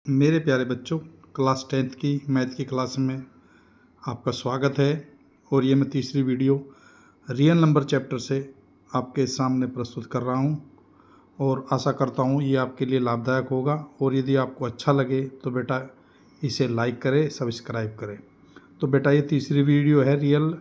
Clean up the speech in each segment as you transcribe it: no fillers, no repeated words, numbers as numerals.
मेरे प्यारे बच्चों, क्लास 10th की मैथ की क्लास में आपका स्वागत है। और ये मैं तीसरी वीडियो रियल नंबर चैप्टर से आपके सामने प्रस्तुत कर रहा हूँ और आशा करता हूँ ये आपके लिए लाभदायक होगा। और यदि आपको अच्छा लगे तो बेटा इसे लाइक करें, सब्सक्राइब करें। तो बेटा ये तीसरी वीडियो है रियल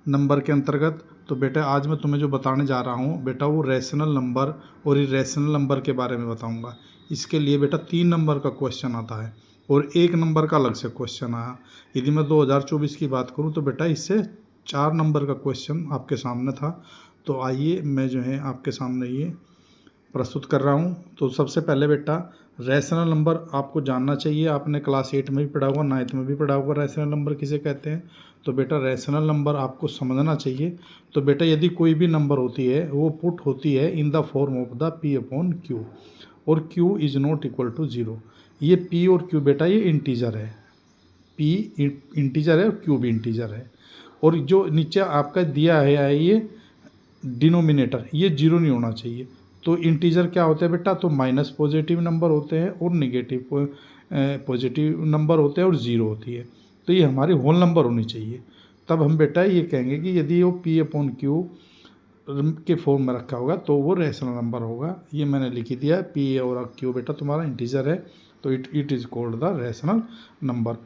नंबर के अंतर्गत। तो बेटा आज मैं तुम्हें जो बताने जा रहा हूँ बेटा वो रैशनल नंबर और इरेशनल नंबर के बारे में बताऊँगा। इसके लिए बेटा 3 नंबर का क्वेश्चन आता है और 1 नंबर का अलग से क्वेश्चन आया। यदि मैं 2024 की बात करूं तो बेटा इससे 4 नंबर का क्वेश्चन आपके सामने था। तो आइए मैं जो है आपके सामने ये प्रस्तुत कर रहा हूं। तो सबसे पहले बेटा रैशनल नंबर आपको जानना चाहिए। आपने क्लास 8 में भी पढ़ा होगा, 9th में भी पढ़ा होगा रैशनल नंबर किसे कहते हैं। तो बेटा रैशनल नंबर आपको समझना चाहिए। तो बेटा यदि कोई भी नंबर होती है वो पुट होती है in the form of the p upon q और q is not equal to 0। ये p और q बेटा ये इंटीजर है, p इंटीजर है और q भी इंटीजर है। और जो नीचे आपका दिया है ये डिनोमिनेटर, ये जीरो नहीं होना चाहिए। तो इंटीजर क्या होते हैं बेटा, तो माइनस पॉजिटिव नंबर होते हैं और निगेटिव पॉजिटिव नंबर होते हैं और ज़ीरो होती है। तो ये हमारी होल नंबर होनी चाहिए। तब हम बेटा ये कहेंगे कि यदि वो p अपॉन क्यू के फॉर्म में रखा होगा तो वो रैशनल नंबर होगा। ये मैंने लिख दिया, पी और क्यू बेटा तुम्हारा इंटीजर है तो it is called the rational number.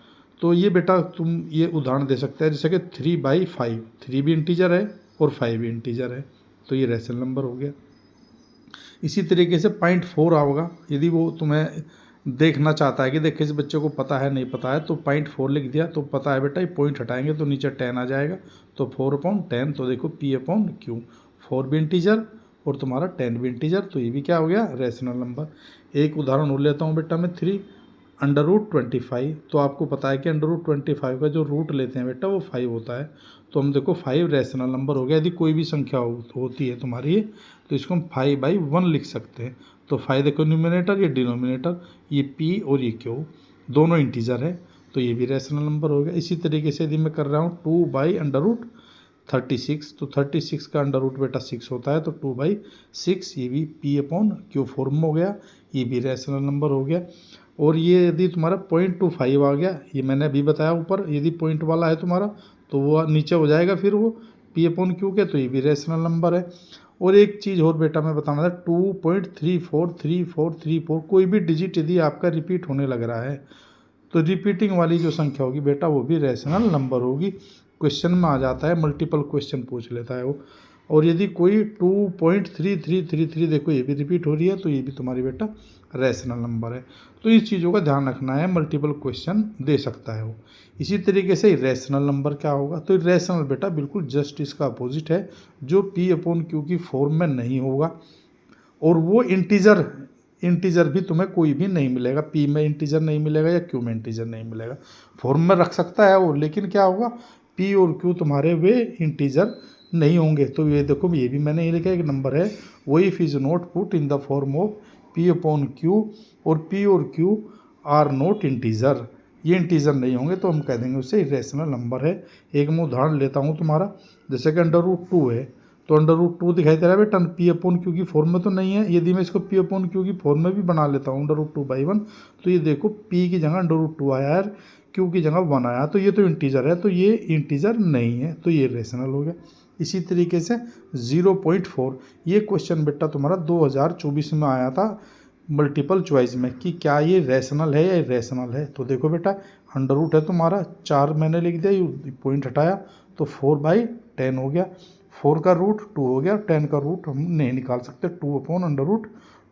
तो ये बेटा तुम ये उदाहरण दे सकते हैं जैसे कि 3/5, 3 भी इंटीजर है और 5 भी इंटीजर है, तो ये रैशनल नंबर हो गया। इसी तरीके से 0.4 आओगा। यदि वो तुम्हें देखना चाहता है कि देखिए इस बच्चे को पता है नहीं पता है, तो 0.4 लिख दिया तो पता है बेटा ये पॉइंट हटाएंगे तो नीचे 10 आ जाएगा। तो 4/10, तो देखो p अपॉन क्यू, 4 भी इंटीजर और तुम्हारा 10 भी इंटीजर, तो ये भी क्या हो गया रैशनल नंबर। एक उदाहरण और लेता हूँ बेटा मैं 3√25। तो आपको पता है कि √25 का जो रूट लेते हैं बेटा वो 5 होता है। तो हम देखो 5 रैशनल नंबर हो गया। यदि कोई भी संख्या होती है तुम्हारी तो इसको हम 5/1 लिख सकते हैं। तो 5 देखो न्यूमिनेटर, ये डिनोमिनेटर, ये p और ये q दोनों इंटीजर है, तो ये भी रैशनल नंबर हो गया। इसी तरीके से यदि मैं कर रहा हूँ 2/√36, तो 36 का अंडर रूट बेटा 6 होता है, तो 2/6 ये भी p अपॉन क्यू फॉर्म में हो गया, ये भी रैशनल नंबर हो गया। और ये यदि तुम्हारा 0.25 आ गया, ये मैंने अभी बताया ऊपर, यदि पॉइंट वाला है तुम्हारा तो वो नीचे हो जाएगा फिर वो p अपॉन क्यू के, तो ये भी रैशनल नंबर है। और एक चीज़ और बेटा मैं बताना था, 2.343434 कोई भी डिजिट यदि आपका रिपीट होने लग रहा है तो रिपीटिंग वाली जो संख्या होगी बेटा वो भी रैशनल नंबर होगी। क्वेश्चन में आ जाता है, मल्टीपल क्वेश्चन पूछ लेता है वो। और यदि कोई 2.3333 देखो ये भी रिपीट हो रही है तो ये भी तुम्हारी बेटा रैशनल नंबर है। तो इस चीज़ों का ध्यान रखना है, मल्टीपल क्वेश्चन दे सकता है वो। इसी तरीके से इरेशनल नंबर क्या होगा, तो इरेशनल बेटा बिल्कुल जस्ट इसका अपोजिट है, जो p अपॉन क्यू की फॉर्म में नहीं होगा। और वो इंटीजर भी तुम्हें कोई भी नहीं मिलेगा, p में इंटीजर नहीं मिलेगा या q में इंटीजर नहीं मिलेगा। फॉर्म में रख सकता है वो, लेकिन क्या होगा p और q तुम्हारे वे इंटीजर नहीं होंगे। तो ये देखो ये भी मैंने ये लिखा एक नंबर है, वो if is not put in the form of p upon q और p और q आर नॉट इंटीजर, ये इंटीजर नहीं होंगे तो हम कह देंगे उससे इरेशनल नंबर है। एक मैं उदाहरण लेता हूँ तुम्हारा, जैसे कि अंडर रूट 2 है, तो अंडर रूट 2 दिखाई दे रहा है बेटा p अपॉन क्यू की फॉर्म में तो नहीं है। यदि मैं इसको p अपॉन क्यू की फॉर्म में भी बना लेता हूँ अंडर रूट 2/1, तो ये देखो p की जगह अंडर रूट 2 आया है, q की जगह 1 आया, तो ये तो इंटीजर है, तो ये इंटीजर नहीं है, तो ये रेशनल हो गया। इसी तरीके से 0.4, ये क्वेश्चन बेटा तुम्हारा 2024 में आया था मल्टीपल चॉइस में कि क्या ये रैशनल है या इरेशनल है। तो देखो बेटा अंडर रूट है तुम्हारा 4 मैंने लिख दिया, ये पॉइंट हटाया तो 4/10 हो गया। 4 का रूट 2 हो गया, 10 का रूट हम नहीं निकाल सकते, 2 अपॉन अंडर रूट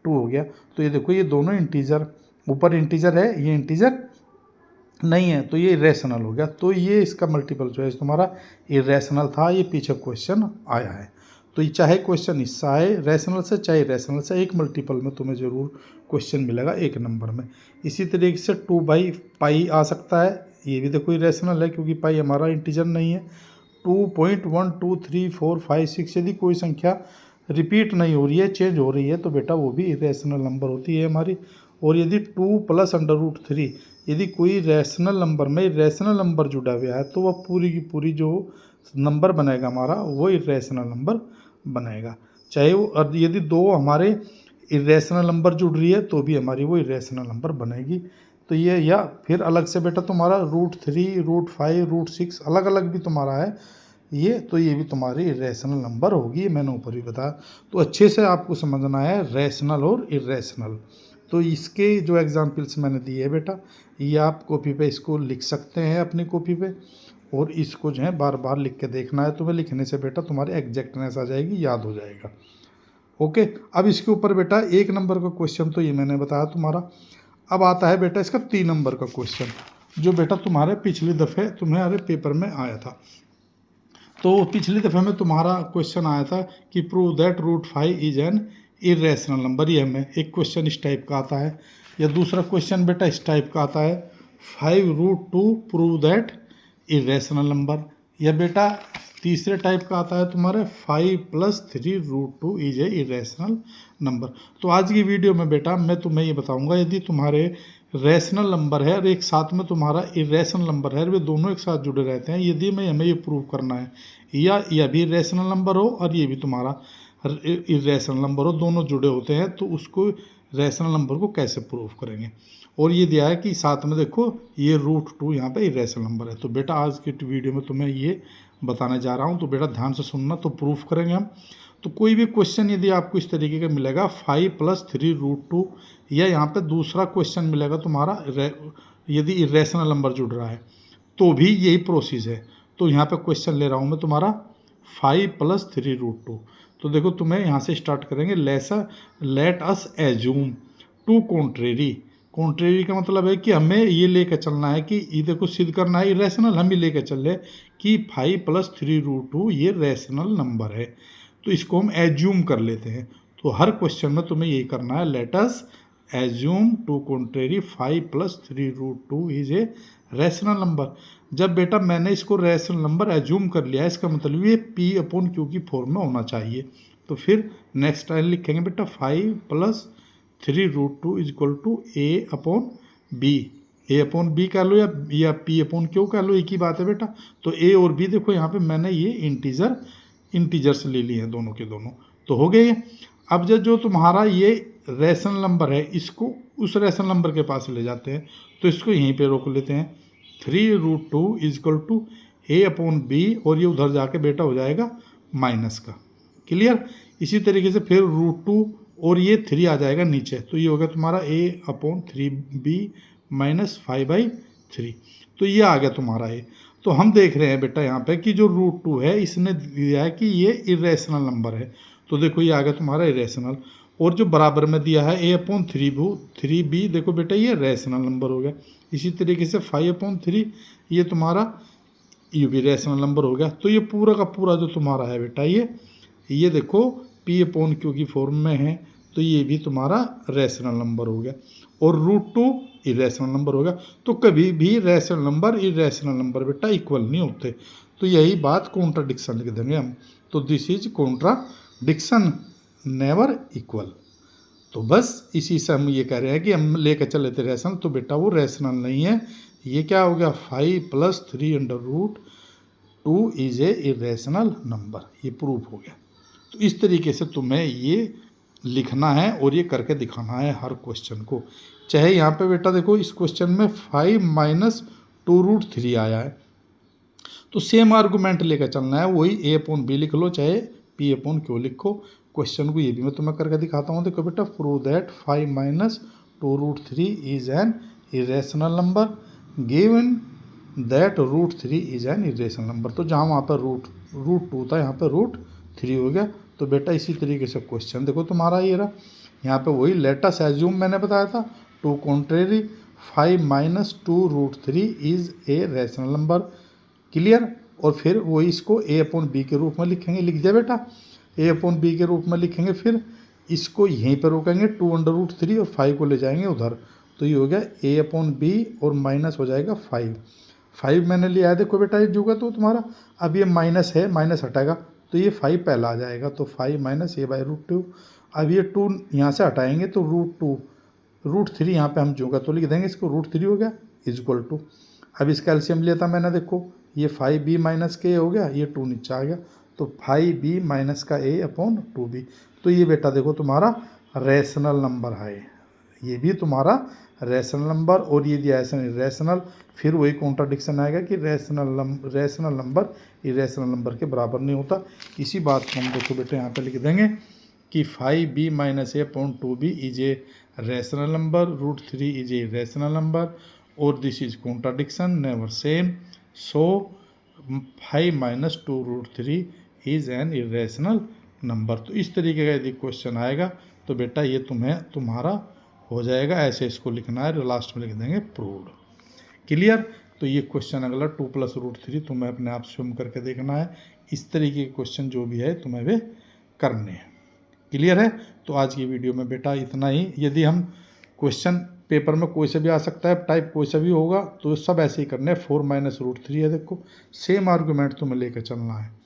2 हो गया। तो ये देखो ये दोनों इंटीजर, ऊपर इंटीजर है ये इंटीजर नहीं है, तो ये इरेशनल हो गया। तो ये इसका मल्टीपल चॉइस तुम्हारा इरेशनल था, ये पीछे क्वेश्चन आया है। तो ये चाहे क्वेश्चन इससे आए रैशनल से चाहे इरेशनल से, एक मल्टीपल में तुम्हें ज़रूर क्वेश्चन मिलेगा एक नंबर में। इसी तरीके से 2/पाई आ सकता है, ये भी देखो इरेशनल है क्योंकि पाई हमारा इंटीजर नहीं है। 2.12345 यदि कोई संख्या रिपीट नहीं हो रही है, चेंज हो रही है, तो बेटा वो भी इरेशनल नंबर होती है हमारी। और यदि 2 + अंडर रूट 3 यदि कोई रैशनल नंबर में रैशनल नंबर जुड़ा हुआ है तो वह पूरी की पूरी जो नंबर बनेगा हमारा वो इरेशनल नंबर बनेगा। चाहे वो यदि 2 हमारे इरेशनल नंबर जुड़ रही है तो भी हमारी वो इरेशनल नंबर बनेगी। तो ये, या फिर अलग से बेटा तुम्हारा √3, √5, √6 अलग अलग भी तुम्हारा है ये, तो ये भी तुम्हारी इरेशनल नंबर होगी, मैंने ऊपर भी बताया। तो अच्छे से आपको समझना है रैशनल और इरेशनल। तो इसके जो एग्जाम्पल्स मैंने दिए है बेटा, ये आप कॉपी पे इसको लिख सकते हैं अपनी कॉपी पे, और इसको जो है बार बार लिख के देखना है तुम्हें। लिखने से बेटा तुम्हारी एग्जैक्टनेस आ जाएगी, याद हो जाएगा। ओके, अब इसके ऊपर बेटा 1 नंबर का क्वेश्चन तो ये मैंने बताया तुम्हारा। अब आता है बेटा इसका 3 नंबर का क्वेश्चन, जो बेटा तुम्हारे पिछली दफ़े तुम्हारे पेपर में आया था। तो पिछली दफ़े में तुम्हारा क्वेश्चन आया था कि prove that √5 is an irrational number. ये हमें एक क्वेश्चन इस टाइप का आता है, या दूसरा क्वेश्चन बेटा इस टाइप का आता है 5√2 प्रूव दैट इरेशनल नंबर, या बेटा तीसरे टाइप का आता है तुम्हारे 5 + 3√2 इज ए इरेशनल नंबर। तो आज की वीडियो में बेटा मैं तुम्हें ये बताऊंगा, यदि तुम्हारे रैशनल नंबर है और एक साथ में तुम्हारा इरेशनल नंबर है, वे दोनों एक साथ जुड़े रहते हैं, यदि मैं हमें ये प्रूव करना है, या यह भी इरेशनल नंबर हो और ये भी तुम्हारा इरेशनल नंबर हो, दोनों जुड़े होते हैं, तो उसको रैशनल नंबर को कैसे प्रूव करेंगे। और ये दिया है कि साथ में देखो ये √2 यहाँ पे इरेशनल नंबर है। तो बेटा आज की वीडियो में तुम्हें ये बताने जा रहा हूँ, तो बेटा ध्यान से सुनना, तो प्रूफ करेंगे हम। तो कोई भी क्वेश्चन यदि आपको इस तरीके का मिलेगा 5 + 3√2, या यहाँ पे दूसरा क्वेश्चन मिलेगा तुम्हारा यदि इरेशनल नंबर जुड़ रहा है, तो भी यही प्रोसेस है। तो यहाँ पे क्वेश्चन ले रहा हूँ मैं तुम्हारा 5 + 3√2। तो देखो तुम्हें यहाँ से स्टार्ट करेंगे, let us assume to contrary. Contrary का मतलब है कि हमें ये लेकर चलना है कि ये देखो सिद्ध करना है इरेशनल, हम ही लेकर चल रहे कि 5 + 3√2 ये रैशनल नंबर है। तो इसको हम एज्यूम कर लेते हैं। तो हर क्वेश्चन में तुम्हें यही करना है, let us assume to contrary 5 + 3√2 is a rational number. जब बेटा मैंने इसको रैशनल नंबर एज्यूम कर लिया है, इसका मतलब ये P/Q की फॉर्म में होना चाहिए। तो फिर नेक्स्ट लाइन लिखेंगे बेटा 5 + 3√2 = A/B। A/B कह लो या P/Q कह लो, एक ही बात है बेटा। तो A और B देखो यहाँ पे मैंने ये इंटीजर्स ले लिए हैं दोनों के दोनों, तो हो गए ये। अब जो तुम्हारा ये रैशनल नंबर है, इसको उस रैशनल नंबर के पास ले जाते हैं, तो इसको यहीं पे रोक लेते हैं। 3√2 = A/B, और ये उधर जाके बेटा हो जाएगा माइनस का। क्लियर। इसी तरीके से फिर √2 और ये 3 आ जाएगा नीचे, तो ये होगा तुम्हारा A/3B - 5/3। तो ये आ गया तुम्हारा ये। तो हम देख रहे हैं बेटा यहाँ पे कि जो √2 है इसने दिया है कि ये इरेशनल नंबर है। तो देखो ये आ गया तुम्हारा इरेशनल, और जो बराबर में दिया है A/3B, देखो बेटा ये रैशनल नंबर हो गया। इसी तरीके से 5/3 ये तुम्हारा ये भी रैशनल नंबर हो गया। तो ये पूरा का पूरा जो तुम्हारा है बेटा ये देखो P/Q की फॉर्म में है, तो ये भी तुम्हारा रैशनल नंबर हो गया, और √2 इरेशनल नंबर हो गया। तो कभी भी रैशनल नंबर इरेशनल नंबर बेटा इक्वल नहीं होते। तो यही बात कॉन्ट्राडिक्शन लिख देंगे हम। तो this is contradiction, never equal. तो बस इसी से हम ये कह रहे हैं कि हम लेकर चले थे रैशनल, तो बेटा वो रैशनल नहीं है। ये क्या हो गया 5 + 3√2 इज ए इरेशनल नंबर, ये प्रूफ हो गया। तो इस तरीके से तुम्हें ये लिखना है और ये करके दिखाना है हर क्वेश्चन को। चाहे यहाँ पे बेटा देखो इस क्वेश्चन में 5 - 2√3 आया है, तो सेम आर्गूमेंट लेकर चलना है, वही A/B लिख लो, चाहे P/Q लिखो। क्वेश्चन को ये भी मैं तुम्हें करके दिखाता हूँ। देखो बेटा prove that 5 - 2√3 is an irrational number given that √3 is an irrational number. तो जहाँ वहाँ पर √2 था, यहाँ पर √3 हो गया। तो बेटा इसी तरीके से क्वेश्चन देखो तुम्हारा ये रहा। यहाँ पे वही लेट अस एज्यूम मैंने बताया था to contrary 5 - 2√3 is a rational number. Clear. और फिर वही इसको A/B के रूप में लिखेंगे, लिख दिया बेटा। A/B के रूप में लिखेंगे, फिर इसको यहीं पर रोकेंगे 2√3 और 5 को ले जाएंगे उधर। तो ये हो गया A/B और माइनस हो जाएगा 5 मैंने लिया है। देखो बेटा ये जुगा तो तुम्हारा, अब ये माइनस है, माइनस हटाएगा तो ये 5 पहला आ जाएगा। तो 5 - A/√2। अब ये 2 यहाँ से हटाएंगे तो √3 यहाँ पे हम जुगा तो लिख देंगे, इसको √3 हो गया = अब इसका एलसीएम लिया था मैंने, देखो ये 5B - के हो गया, ये 2 नीचे आ गया, तो 5B - का A/2B। तो ये बेटा देखो तुम्हारा रैशनल नंबर है, ये भी तुम्हारा रैशनल नंबर और ये दिया है इरेशनल। फिर वही कॉन्ट्राडिक्शन आएगा कि रैशनल नंबर इरेशनल नंबर के बराबर नहीं होता। इसी बात को हम देखो बेटे यहाँ पे लिख देंगे कि 5b - a/2b is a rational number, √3 is a rational number और this is contradiction never same, so 5 - 2√3 is an irrational number. तो इस तरीके का यदि क्वेश्चन आएगा तो बेटा ये तुम्हारा हो जाएगा। ऐसे इसको लिखना है, लास्ट में लिख देंगे प्रूव्ड। क्लियर। तो ये क्वेश्चन अगला 2 + √3 तुम्हें अपने आप स्वयं करके देखना है। इस तरीके के क्वेश्चन जो भी है तुम्हें वे करने हैं। क्लियर है। तो आज की वीडियो में बेटा इतना ही। यदि हम क्वेश्चन पेपर में कोई सा भी आ सकता है, टाइप कोई सा भी होगा, तो सब ऐसे ही करने हैं। 4 - √3 है, देखो सेम आर्गूमेंट तुम्हें लेकर चलना है।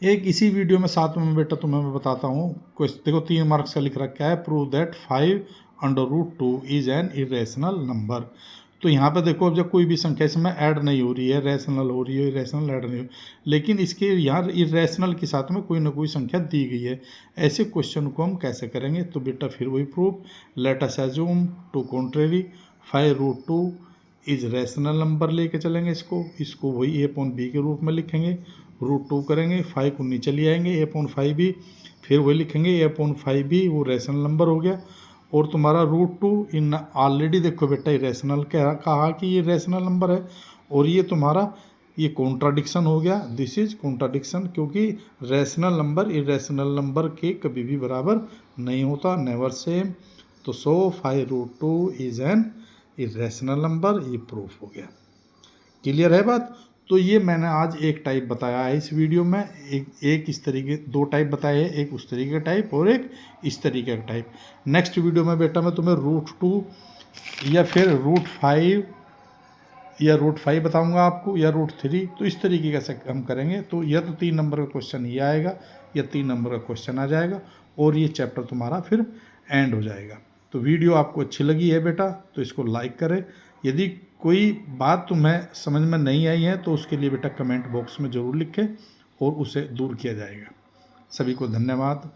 एक इसी वीडियो में साथ में बेटा तुम्हें मैं बताता हूँ। देखो 3 मार्क्स का लिख रखा है, prove that 5/√2 is an irrational number. तो यहाँ पे देखो अब जब कोई भी संख्या इसमें ऐड नहीं हो रही है, रैशनल हो रही है, इरेशनल ऐड नहीं हो, लेकिन इसके यहाँ इरेशनल के साथ में कोई ना कोई संख्या दी गई है। ऐसे क्वेश्चन को हम कैसे करेंगे? तो बेटा फिर वही proof, let us assume to contrary 5√2 is rational number लेके चलेंगे। इसको वही a/b के रूप में लिखेंगे, √2 करेंगे, 5 को नीचे ले आएंगे, a/5b, फिर वही लिखेंगे a/5b, वो रैशनल नंबर हो गया। और तुम्हारा √2 इन ऑलरेडी देखो बेटा इरेशनल कहा कि ये रैशनल नंबर है, और ये तुम्हारा ये कॉन्ट्राडिक्शन हो गया। दिस इज कॉन्ट्राडिक्शन, क्योंकि रैशनल नंबर इरेशनल नंबर के कभी भी बराबर नहीं होता, नेवर सेम। तो सो 5√2 इज एन इरेशनल नंबर, ये प्रूफ हो गया। क्लियर है बात। तो ये मैंने आज एक टाइप बताया है इस वीडियो में। एक इस तरीके 2 टाइप बताए हैं, एक उस तरीके का टाइप और एक इस तरीके का टाइप। नेक्स्ट वीडियो में बेटा मैं तुम्हें √2 या फिर √5 या √5 बताऊंगा आपको, या √3। तो इस तरीके का हम करेंगे। तो या तो 3 नंबर का क्वेश्चन ये आएगा या 3 नंबर का क्वेश्चन आ जाएगा, और ये चैप्टर तुम्हारा फिर एंड हो जाएगा। तो वीडियो आपको अच्छी लगी है बेटा तो इसको लाइक करें। यदि कोई बात तुम्हें समझ में नहीं आई है तो उसके लिए बेटा कमेंट बॉक्स में ज़रूर लिखें और उसे दूर किया जाएगा। सभी को धन्यवाद।